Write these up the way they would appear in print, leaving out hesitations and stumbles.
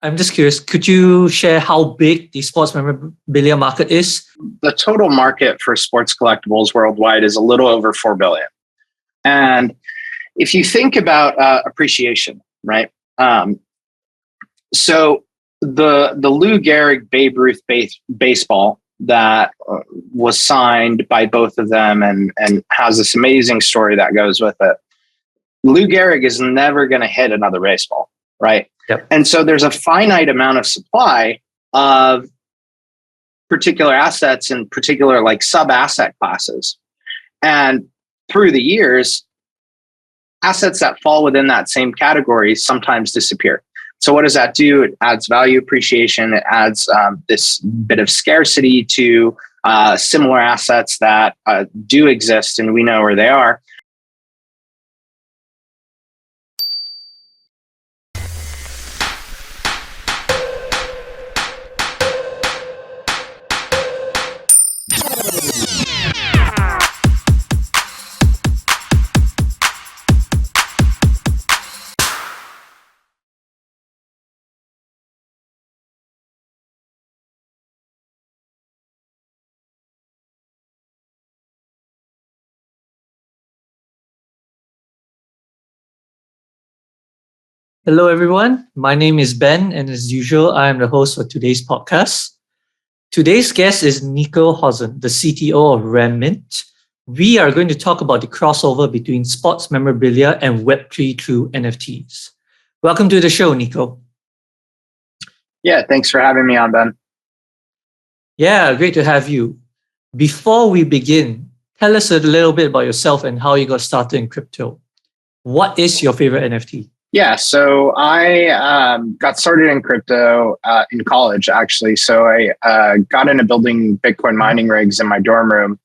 I'm just curious, could you share how big the sports memorabilia market is? The total market for sports collectibles worldwide is a little over 4 billion. And if you think about appreciation, right? So the Lou Gehrig Babe Ruth baseball that was signed by both of them and has this amazing story that goes with it. Lou Gehrig is never going to hit another baseball, right? Yep. And so there's a finite amount of supply of particular assets and particular like sub-asset classes. And through the years, assets that fall within that same category sometimes disappear. So what does that do? It adds value appreciation. It adds this bit of scarcity to similar assets that do exist and we know where they are. Hello, everyone. My name is Ben, and as usual, I am the host for today's podcast. Today's guest is Niko Hosn, the CTO of RareMint. We are going to talk about the crossover between sports memorabilia and Web3 through NFTs. Welcome to the show, Niko. Yeah, thanks for having me on, Ben. Yeah, great to have you. Before we begin, tell us a little bit about yourself and how you got started in crypto. What is your favorite NFT? Yeah, so I got started in crypto in college, actually. So I got into building Bitcoin mining rigs in my dorm room.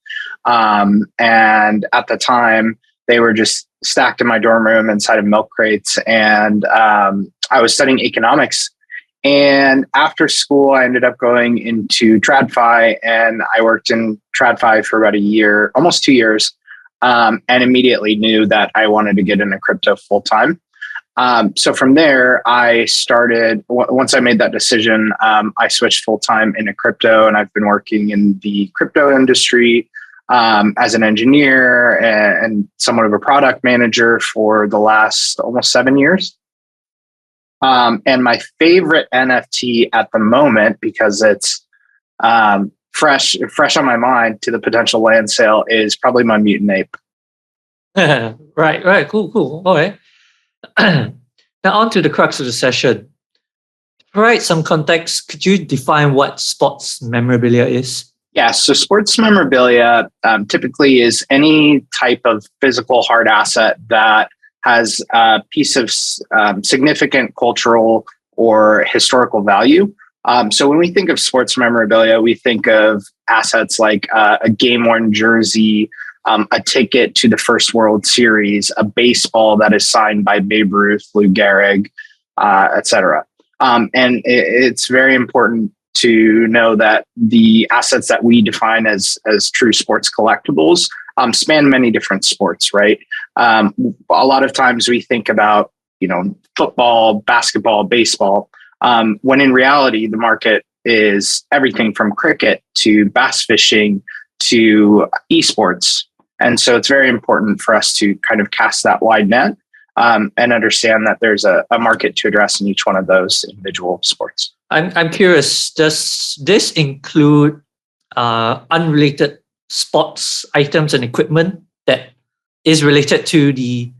And at the time, they were just stacked in my dorm room inside of milk crates. And I was studying economics. And after school, I ended up going into TradFi, and I worked in TradFi for about a year, almost 2 years, and immediately knew that I wanted to get into crypto full time. So from there, I started, once I made that decision, I switched full time into crypto, and I've been working in the crypto industry as an engineer and somewhat of a product manager for the last almost 7 years. And my favorite NFT at the moment, because it's fresh on my mind to the potential land sale, is probably my mutant ape. Right. Cool. All right. Now on to the crux of the session. To provide some context, could you define what sports memorabilia is? Yeah, so sports memorabilia typically is any type of physical hard asset that has a piece of significant cultural or historical value. So when we think of sports memorabilia, we think of assets like a game-worn jersey, a ticket to the first World Series, a baseball that is signed by Babe Ruth, Lou Gehrig, etc. And it's very important to know that the assets that we define as true sports collectibles span many different sports, right? A lot of times we think about, football, basketball, baseball, when in reality, the market is everything from cricket to bass fishing to esports. And so it's very important for us to kind of cast that wide net and understand that there's a market to address in each one of those individual sports. I'm curious, does this include unrelated sports items and equipment that is related to the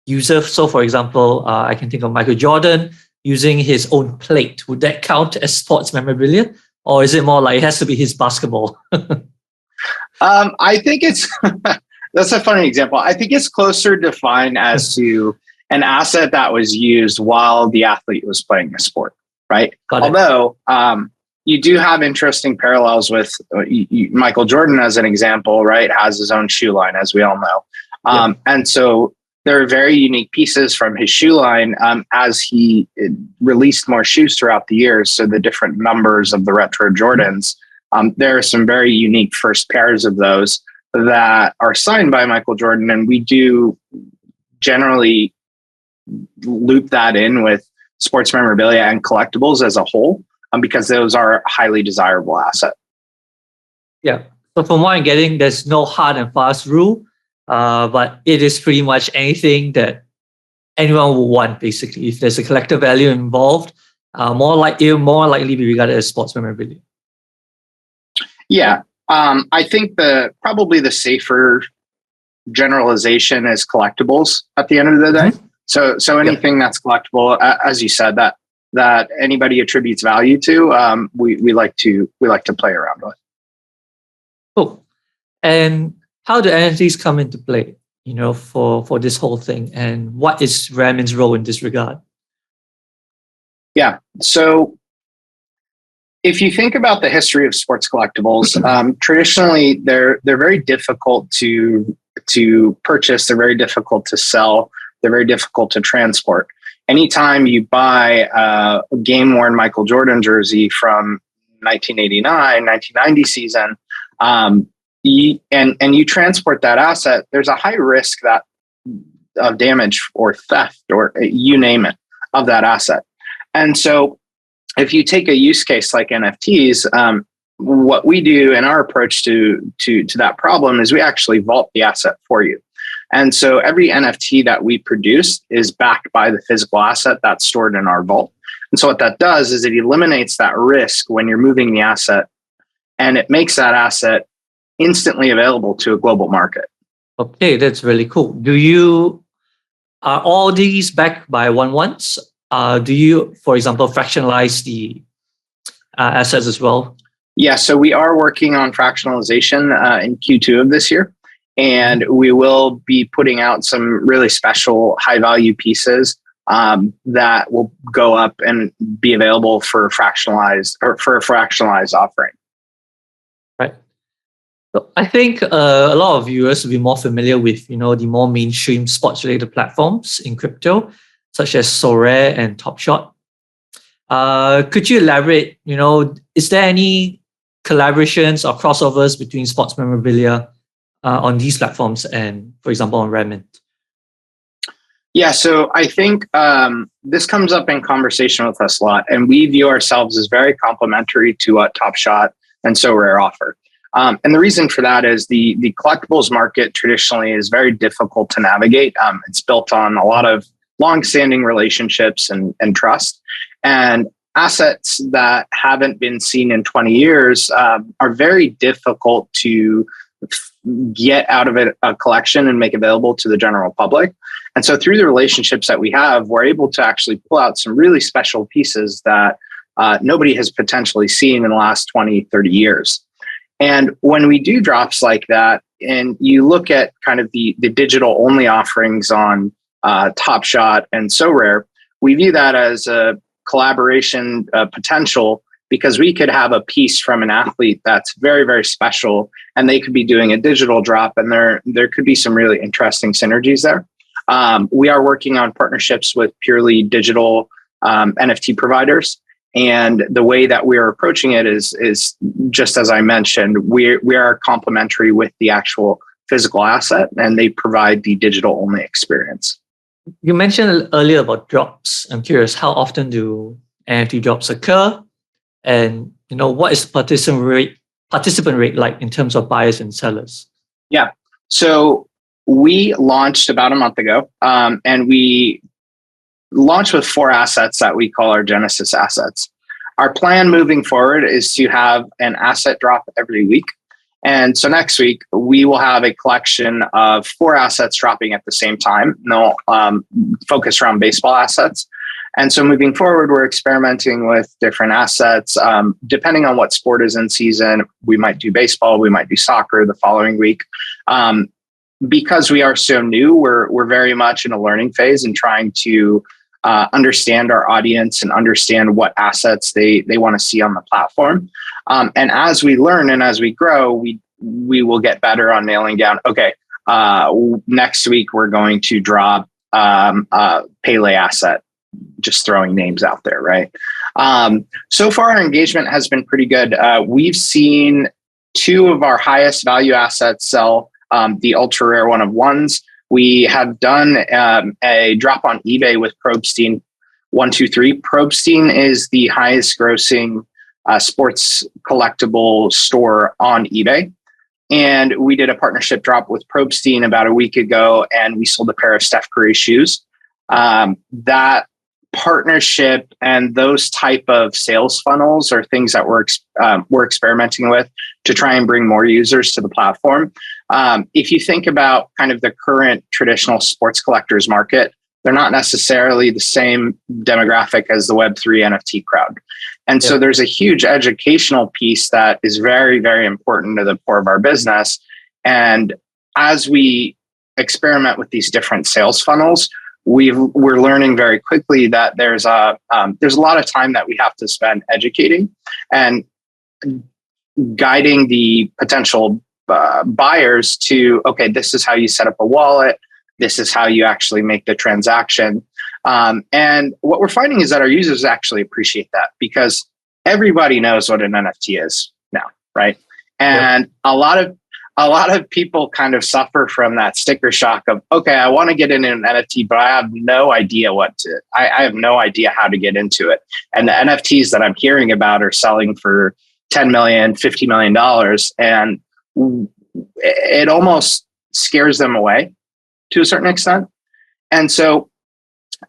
user? So for example, I can think of Michael Jordan using his own plate. Would that count as sports memorabilia? Or is it more like it has to be his basketball? I think it's, that's a funny example. I think it's closer defined as to an asset that was used while the athlete was playing the sport, right? Although you do have interesting parallels with Michael Jordan as an example, right? Has his own shoe line, as we all know. And so there are very unique pieces from his shoe line as he released more shoes throughout the years. So the different numbers of the retro Jordans, there are some very unique first pairs of those that are signed by Michael Jordan. And we do generally loop that in with sports memorabilia and collectibles as a whole, because those are highly desirable assets. Yeah. So from what I'm getting, there's no hard and fast rule, but it is pretty much anything that anyone will want, basically. If there's a collector value involved, more likely be regarded as sports memorabilia. Yeah. I think probably the safer generalization is collectibles at the end of the day. Mm-hmm. So anything that's collectible, as you said, that anybody attributes value to, we like to play around with. Cool. And how do NFTs come into play, for this whole thing? And what is Raremint's role in this regard? Yeah. So if you think about the history of sports collectibles, traditionally they're very difficult to purchase. They're very difficult to sell. They're very difficult to transport. Anytime you buy a game-worn Michael Jordan jersey from 1989, 1990 season, and you transport that asset, there's a high risk of damage or theft or you name it of that asset. And so if you take a use case like NFTs, what we do in our approach to that problem is we actually vault the asset for you. And so every NFT that we produce is backed by the physical asset that's stored in our vault. And so what that does is it eliminates that risk when you're moving the asset, and it makes that asset instantly available to a global market. Okay, that's really cool. Are all these backed by one-ones? Do you, for example, fractionalize the assets as well? Yeah, so we are working on fractionalization in Q2 of this year, and we will be putting out some really special high-value pieces that will go up and be available for fractionalized offering. Right. So I think a lot of viewers will be more familiar with the more mainstream sports-related platforms in crypto, such as Sorare and Top Shot. Could you elaborate? Is there any collaborations or crossovers between sports memorabilia on these platforms and, for example, on Raremint? Yeah, so I think this comes up in conversation with us a lot, and we view ourselves as very complementary to what Top Shot and Sorare offer. And the reason for that is the collectibles market traditionally is very difficult to navigate. It's built on a lot of long-standing relationships and trust. And assets that haven't been seen in 20 years are very difficult to get out of a collection and make available to the general public. And so through the relationships that we have, we're able to actually pull out some really special pieces that nobody has potentially seen in the last 20, 30 years. And when we do drops like that, and you look at kind of the digital only offerings on Top Shot and Sorare, we view that as a collaboration potential, because we could have a piece from an athlete that's very, very special, and they could be doing a digital drop, and there could be some really interesting synergies there. We are working on partnerships with purely digital NFT providers. And the way that we are approaching it is just as I mentioned, we are complementary with the actual physical asset, and they provide the digital only experience. You mentioned earlier about drops. I'm curious, how often do NFT drops occur? And what is participant rate like in terms of buyers and sellers? Yeah. So we launched about a month ago, and we launched with 4 assets that we call our Genesis assets. Our plan moving forward is to have an asset drop every week. And so next week, we will have a collection of 4 assets dropping at the same time. They'll focus around baseball assets. And so moving forward, we're experimenting with different assets. Depending on what sport is in season, we might do baseball, we might do soccer the following week. Because we are so new, we're very much in a learning phase and trying to understand our audience and understand what assets they want to see on the platform. And as we learn and as we grow, we will get better on nailing down, okay, next week we're going to drop Pele asset, just throwing names out there, right? So far, our engagement has been pretty good. We've seen 2 of our highest value assets sell, the ultra rare one of ones. We have done a drop on eBay with Probstein, one, two, three. Probstein is the highest grossing sports collectible store on eBay. And we did a partnership drop with Probstein about a week ago, and we sold a pair of Steph Curry shoes. That partnership and those type of sales funnels are things that we're experimenting with to try and bring more users to the platform. If you think about kind of the current traditional sports collectors market, they're not necessarily the same demographic as the Web3 NFT crowd. And so there's a huge educational piece that is very, very important to the core of our business. And as we experiment with these different sales funnels, we're learning very quickly that there's a lot of time that we have to spend educating and guiding the potential buyers to, okay, this is how you set up a wallet. This is how you actually make the transaction. And what we're finding is that our users actually appreciate that, because everybody knows what an NFT is now, right? And a lot of people kind of suffer from that sticker shock of, okay, I want to get into an NFT, but I have no idea I have no idea how to get into it. And the NFTs that I'm hearing about are selling for $10 million, $50 million. And it almost scares them away to a certain extent. And so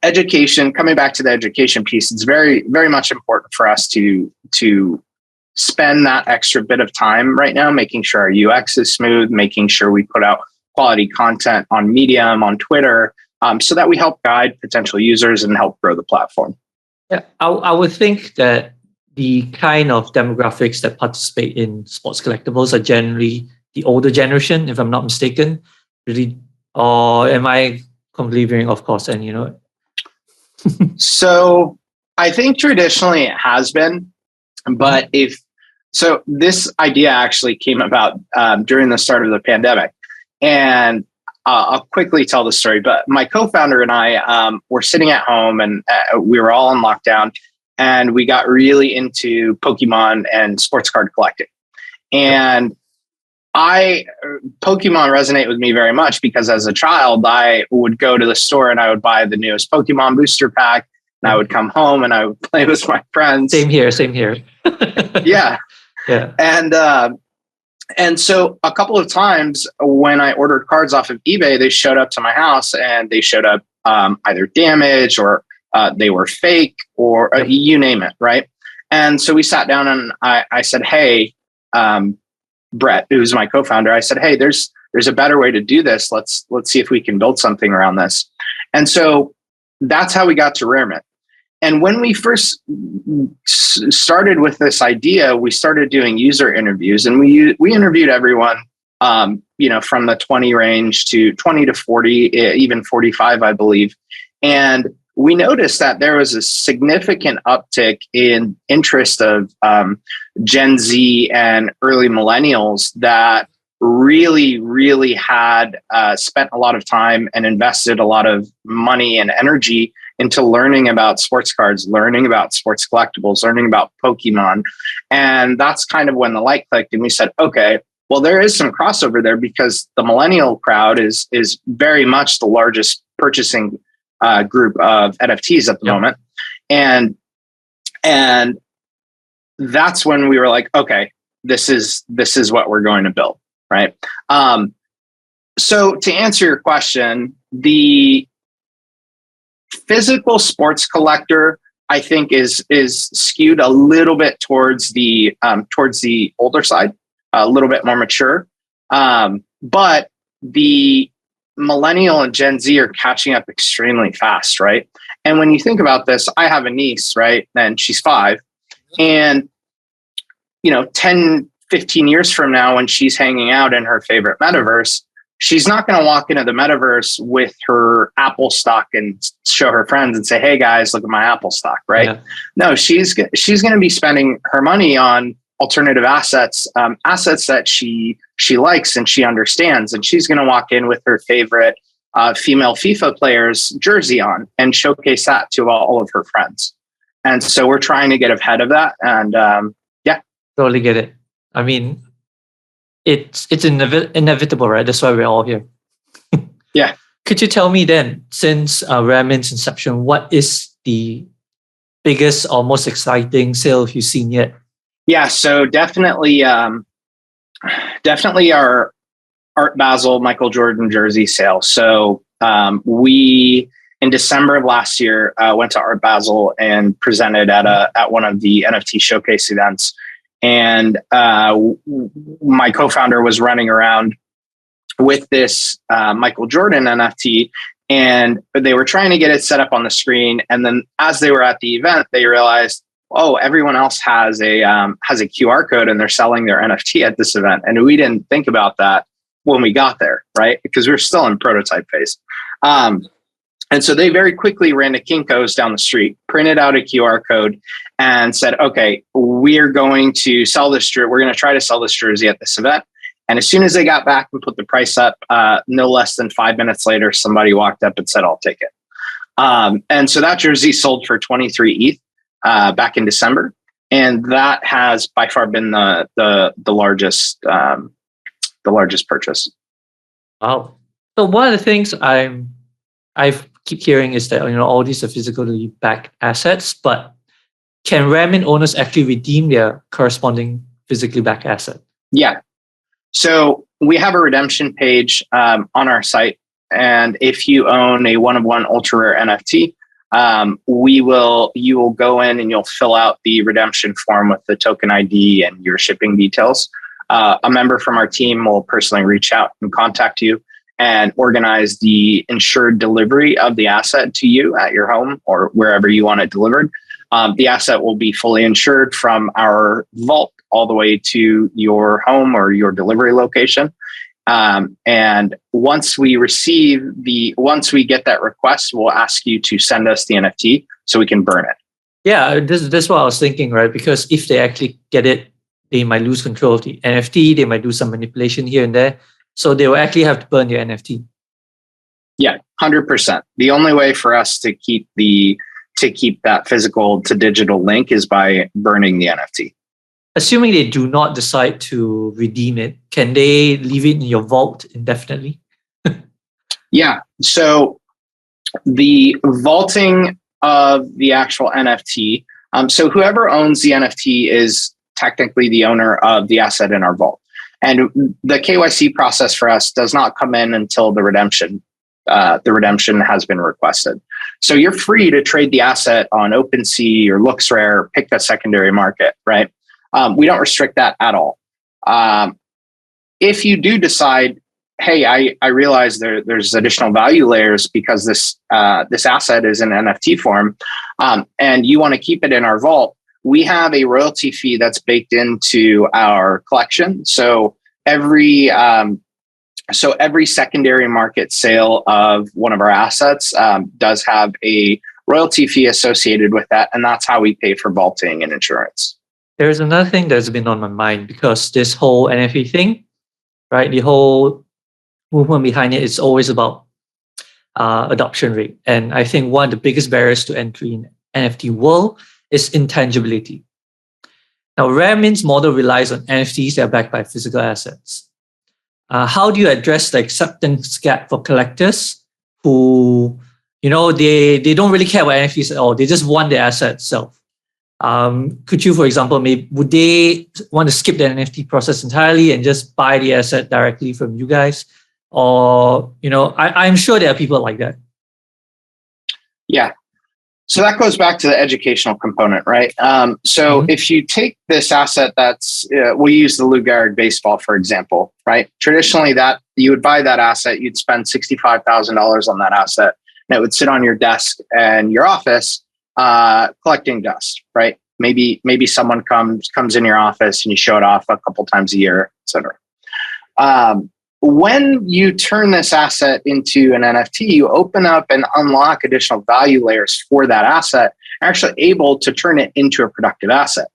education, coming back to the education piece, it's very, very much important for us to spend that extra bit of time right now, making sure our UX is smooth, making sure we put out quality content on Medium, on Twitter, so that we help guide potential users and help grow the platform. Yeah, I would think that the kind of demographics that participate in sports collectibles are generally the older generation, if I'm not mistaken. Really, or am I completely off course? And you know, so I think traditionally it has been, but so this idea actually came about during the start of the pandemic, and I'll quickly tell the story. But my co-founder and I were sitting at home, and we were all in lockdown, and we got really into Pokemon and sports card collecting. And Pokemon resonate with me very much because as a child, I would go to the store and I would buy the newest Pokemon booster pack, and I would come home and I would play with my friends. Same here. Yeah. Yeah. And so a couple of times when I ordered cards off of eBay, they showed up to my house and they showed up either damaged or they were fake or you name it, right? And so we sat down and I said, hey, Brett, who's my co-founder, I said, hey, there's a better way to do this. Let's see if we can build something around this. And so that's how we got to Raremint. And when we first started with this idea, we started doing user interviews, and we interviewed everyone, from the 20 range to 20 to 40, even 45, I believe. And we noticed that there was a significant uptick in interest of Gen Z and early millennials that really, really had spent a lot of time and invested a lot of money and energy into learning about sports cards, learning about sports collectibles, learning about Pokemon. And that's kind of when the light clicked and we said, okay, well, there is some crossover there because the millennial crowd is very much the largest purchasing group of NFTs at the moment. And that's when we were like, okay, this is what we're going to build, right? So to answer your question, the physical sports collector, I think, is skewed a little bit towards the older side, a little bit more mature. But the millennial and Gen Z are catching up extremely fast, right? And when you think about this, I have a niece, right? And she's 5. And, 10, 15 years from now, when she's hanging out in her favorite metaverse, she's not going to walk into the metaverse with her Apple stock and show her friends and say, hey guys, look at my Apple stock, right? Yeah. No, she's going to be spending her money on alternative assets, assets that she likes and she understands. And she's going to walk in with her favorite female FIFA player's jersey on and showcase that to all of her friends. And so we're trying to get ahead of that. And totally get it. I mean, it's inevitable, right? That's why we're all here. Yeah. Could you tell me then, since Raremint's inception, what is the biggest or most exciting sale you've seen yet? Yeah, so definitely our Art Basel Michael Jordan jersey sale. So we in December of last year went to Art Basel and presented at one of the NFT showcase events. And my co-founder was running around with this Michael Jordan NFT, and they were trying to get it set up on the screen. And then as they were at the event, they realized, oh, everyone else has a QR code and they're selling their NFT at this event. And we didn't think about that when we got there, right? Because we're still in prototype phase. And so they very quickly ran to Kinko's down the street, printed out a QR code, and said, okay, we're going to sell this jersey. We're going to try to sell this jersey at this event. And as soon as they got back and put the price up, no less than 5 minutes later, somebody walked up and said, I'll take it. And so that jersey sold for 23 ETH back in December. And that has by far been the largest purchase. Wow. So one of the things I keep hearing is that all these are physically backed assets, but can Raremint owners actually redeem their corresponding physically backed asset? Yeah. So we have a redemption page on our site, and if you own a one-of-one ultra rare NFT, you will go in and you'll fill out the redemption form with the token ID and your shipping details. A member from our team will personally reach out and contact you and organize the insured delivery of the asset to you at your home or wherever you want it delivered. The asset will be fully insured from our vault all the way to your home or your delivery location. And once we get that request, we'll ask you to send us the NFT so we can burn it. Yeah, this is what I was thinking, right? Because if they actually get it, they might lose control of the NFT. They might do some manipulation here and there. So they will actually have to burn your NFT. Yeah, 100%. The only way for us to keep that physical to digital link is by burning the NFT. Assuming they do not decide to redeem it, can they leave it in your vault indefinitely? Yeah. So the vaulting of the actual NFT. So whoever owns the NFT is technically the owner of the asset in our vault. And the KYC process for us does not come in until the redemption has been requested. So you're free to trade the asset on OpenSea or LooksRare, pick a secondary market, right? We don't restrict that at all. If you do decide, hey, I realize there's additional value layers because this asset is in NFT form, and you want to keep it in our vault, we have a royalty fee that's baked into our collection. So every secondary market sale of one of our assets does have a royalty fee associated with that, and that's how we pay for vaulting and insurance. There's another thing that's been on my mind because this whole NFT thing, right? The whole movement behind it is always about adoption rate. And I think one of the biggest barriers to entry in NFT world is intangibility. Now, Raremint's model relies on NFTs that are backed by physical assets. How do you address the acceptance gap for collectors who, they don't really care about NFTs at all. They just want the asset itself. Could you, for example, would they want to skip the NFT process entirely and just buy the asset directly from you guys? Or, I'm sure there are people like that. Yeah. So that goes back to the educational component, right? If you take this asset we use the Lou Gehrig baseball, for example, right? Traditionally, that you would buy that asset, you'd spend $65,000 on that asset, and it would sit on your desk and your office collecting dust, right? Maybe someone comes in your office and you show it off a couple times a year, et cetera. When you turn this asset into an NFT, you open up and unlock additional value layers for that asset, actually able to turn it into a productive asset.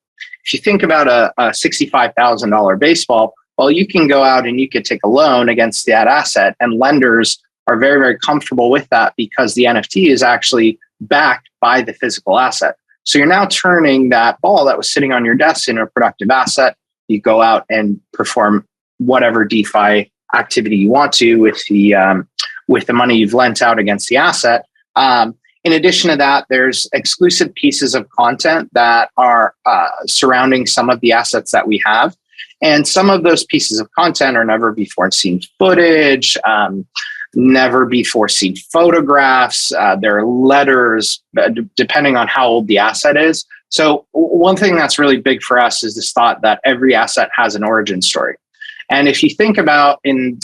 If you think about a $65,000 baseball, well, you can go out and you could take a loan against that asset, and lenders are very, very comfortable with that because the NFT is actually backed by the physical asset. So you're now turning that ball that was sitting on your desk into a productive asset. You go out and perform whatever DeFi activity you want to with the money you've lent out against the asset. In addition to that, there's exclusive pieces of content that are surrounding some of the assets that we have. And some of those pieces of content are never before seen footage, never before seen photographs. There are letters, depending on how old the asset is. So one thing that's really big for us is this thought that every asset has an origin story. And if you think about in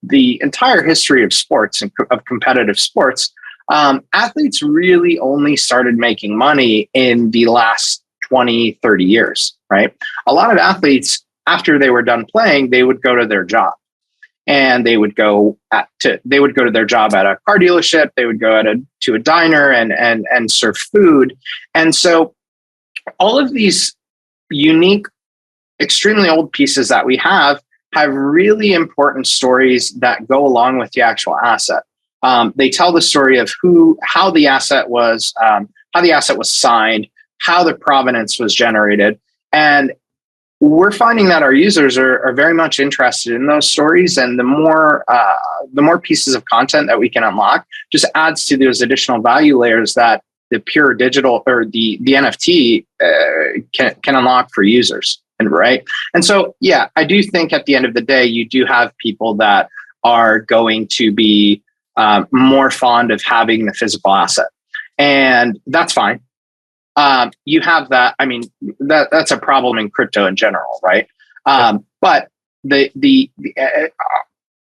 the entire history of sports and of competitive sports, athletes really only started making money in the last 20, 30 years, right? A lot of athletes, after they were done playing, they would go to their job. And they would go to their job at a car dealership. They would go to a diner and serve food. And so all of these unique, extremely old pieces that we have really important stories that go along with the actual asset. They tell the story of how the asset was signed, how the provenance was generated, and we're finding that our users are very much interested in those stories. And the more pieces of content that we can unlock just adds to those additional value layers that the pure digital or the NFT can unlock for users. And right. And so, yeah, I do think at the end of the day, you do have people that are going to be more fond of having the physical asset. And that's fine. You have that. I mean, that's a problem in crypto in general, right? But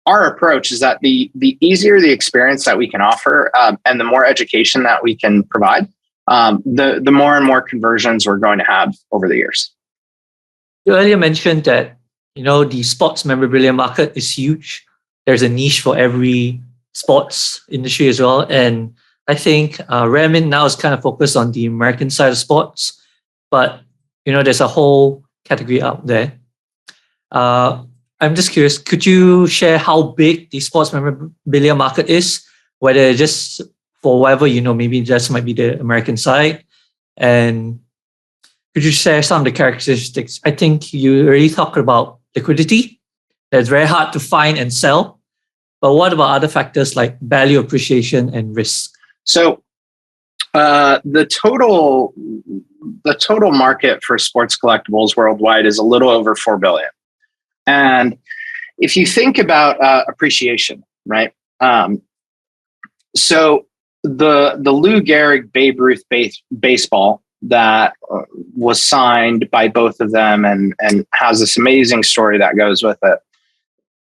our approach is that the easier the experience that we can offer, and the more education that we can provide, the more and more conversions we're going to have over the years. You earlier mentioned that the sports memorabilia market is huge. There's a niche for every sports industry as well, and I think Raremint now is kind of focused on the American side of sports, but there's a whole category out there. I'm just curious, could you share how big the sports memorabilia market is? Whether just for whatever maybe just might be the American side, and could you share some of the characteristics? I think you already talked about liquidity. That's very hard to find and sell. But what about other factors like value appreciation and risk? So the total market for sports collectibles worldwide is a little over 4 billion. And if you think about appreciation, right? So the Lou Gehrig Babe Ruth baseball that was signed by both of them and has this amazing story that goes with it.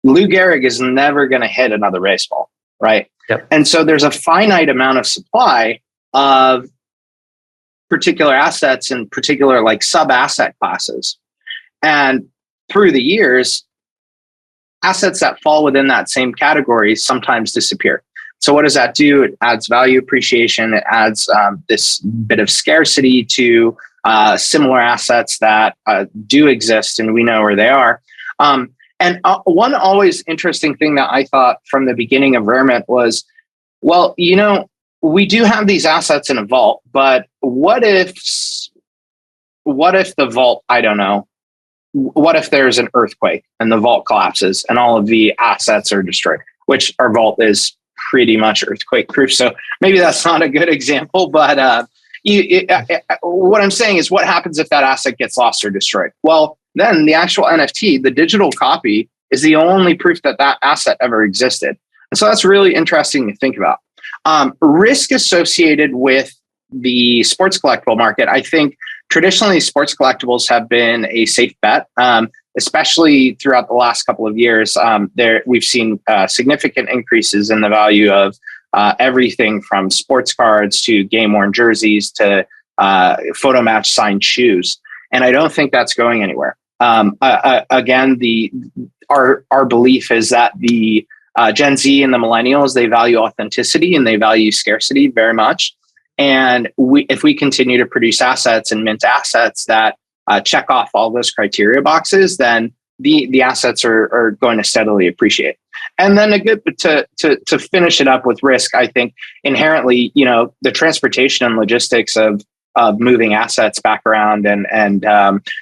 Lou Gehrig is never going to hit another baseball, right? Yep. And so there's a finite amount of supply of particular assets and particular like sub-asset classes. And through the years, assets that fall within that same category sometimes disappear. So what does that do? It adds value appreciation. It adds this bit of scarcity to similar assets that do exist, and we know where they are. And one always interesting thing that I thought from the beginning of Raremint was, well, we do have these assets in a vault, but what if the vault, I don't know, what if there's an earthquake and the vault collapses and all of the assets are destroyed, which our vault is pretty much earthquake proof. So maybe that's not a good example, but what I'm saying is what happens if that asset gets lost or destroyed? Well, then the actual NFT, the digital copy, is the only proof that that asset ever existed. And so that's really interesting to think about. Risk associated with the sports collectible market, I think traditionally sports collectibles have been a safe bet, especially throughout the last couple of years. We've seen significant increases in the value of everything from sports cards to game-worn jerseys to photo match signed shoes. And I don't think that's going anywhere. Again, our belief is that the Gen Z and the millennials, they value authenticity and they value scarcity very much. And if we continue to produce assets and mint assets that check off all those criteria boxes, then the assets are going to steadily appreciate. And then to finish it up with risk, I think inherently, the transportation and logistics of moving assets back around and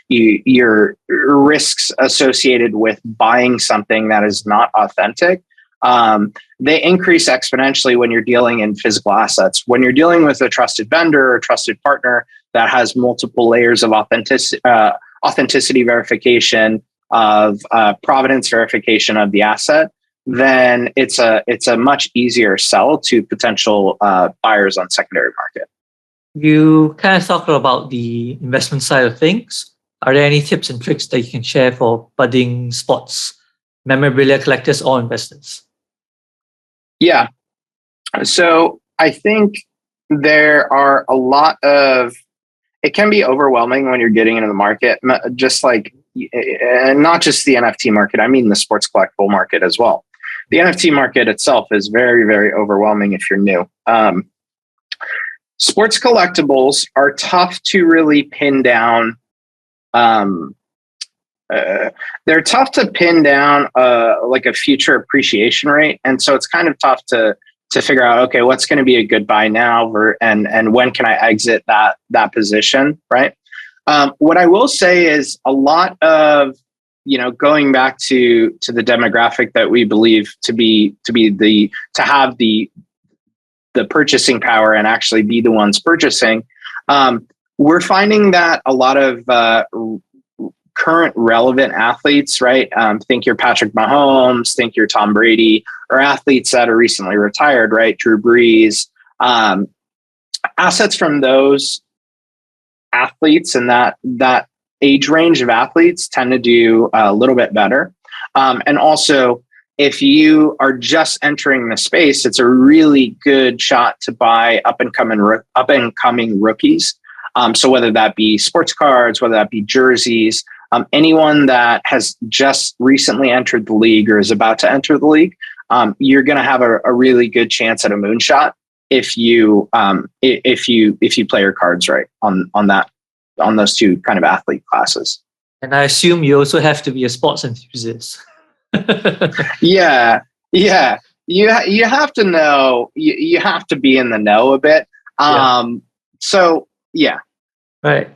your risks associated with buying something that is not authentic They increase exponentially when you're dealing in physical assets. When you're dealing with a trusted vendor or trusted partner that has multiple layers of authenticity verification, of provenance verification of the asset, then it's a much easier sell to potential buyers on secondary market. You kind of talked about the investment side of things. Are there any tips and tricks that you can share for budding sports memorabilia collectors or investors? Yeah. So I think there are a lot of, it can be overwhelming when you're getting into the market, just like, not just the NFT market, I mean the sports collectible market as well. The NFT market itself is very, very overwhelming if you're new. Sports collectibles are tough to really pin down. They're tough to pin down like a future appreciation rate. And so it's kind of tough to figure out, okay, what's going to be a good buy now and when can I exit that position, right? What I will say is a lot of, going back to the demographic that we believe to have the purchasing power and actually be the ones purchasing, we're finding that a lot of current relevant athletes, right? Think you're Patrick Mahomes, think you're Tom Brady, or athletes that are recently retired, right? Drew Brees. Assets from those athletes and that age range of athletes tend to do a little bit better. And also, if you are just entering the space, it's a really good shot to buy up and coming rookies. So whether that be sports cards, whether that be jerseys, anyone that has just recently entered the league or is about to enter the league, you're going to have a really good chance at a moonshot if you play your cards right on those two kind of athlete classes. And I assume you also have to be a sports enthusiast. Yeah. You have to know. You have to be in the know a bit. So yeah. Right.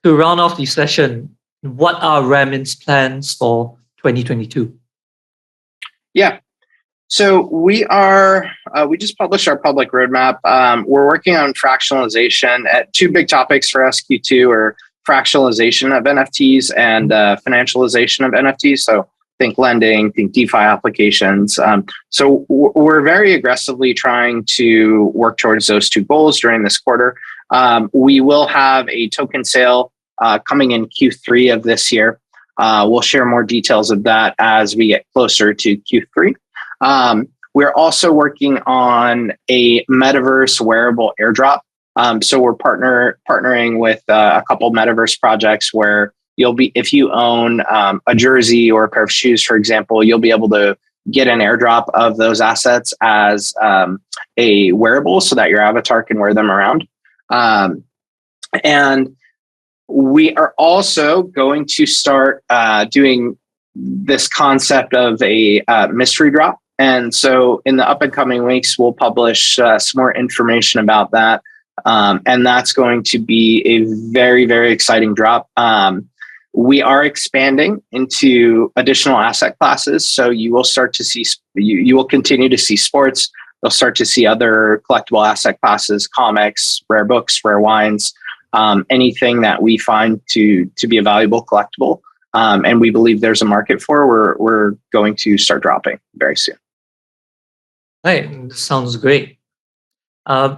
To round off the session, what are Raremint's plans for 2022? Yeah. So we just published our public roadmap. We're working on fractionalization at two big topics for SQ2 are fractionalization of NFTs and financialization of NFTs. So think lending, think DeFi applications. So we're very aggressively trying to work towards those two goals during this quarter. We will have a token sale coming in Q3 of this year. We'll share more details of that as we get closer to Q3. We're also working on a metaverse wearable airdrop. So we're partnering with a couple metaverse projects where if you own a jersey or a pair of shoes, for example, you'll be able to get an airdrop of those assets as a wearable so that your avatar can wear them around. And we are also going to start doing this concept of a mystery drop. And so in the up and coming weeks, we'll publish some more information about that. And that's going to be a very, very exciting drop. We are expanding into additional asset classes. So you will start to see, you will continue to see sports. You'll start to see other collectible asset classes, comics, rare books, rare wines, anything that we find to be a valuable collectible. And we believe there's a market for, we're going to start dropping very soon. Right, sounds great.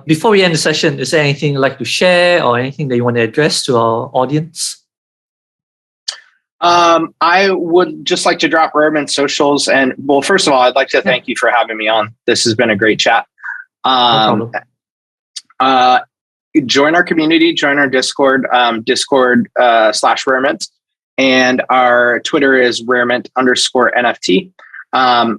Before we end the session, is there anything you'd like to share or anything that you want to address to our audience? I would just like to drop Raremint socials. And well, first of all, I'd like to thank you for having me on. This has been a great chat. No problem. Join our community, join our Discord, Discord/Raremint. And our Twitter is Raremint_NFT.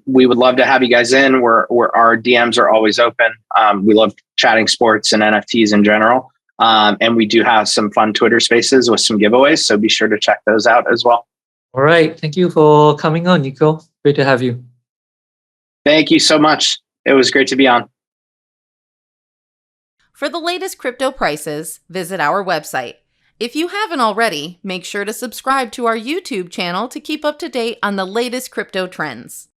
We would love to have you guys in. Our DMs are always open. We love chatting sports and NFTs in general. And we do have some fun Twitter spaces with some giveaways. So be sure to check those out as well. All right. Thank you for coming on, Niko. Great to have you. Thank you so much. It was great to be on. For the latest crypto prices, visit our website. If you haven't already, make sure to subscribe to our YouTube channel to keep up to date on the latest crypto trends.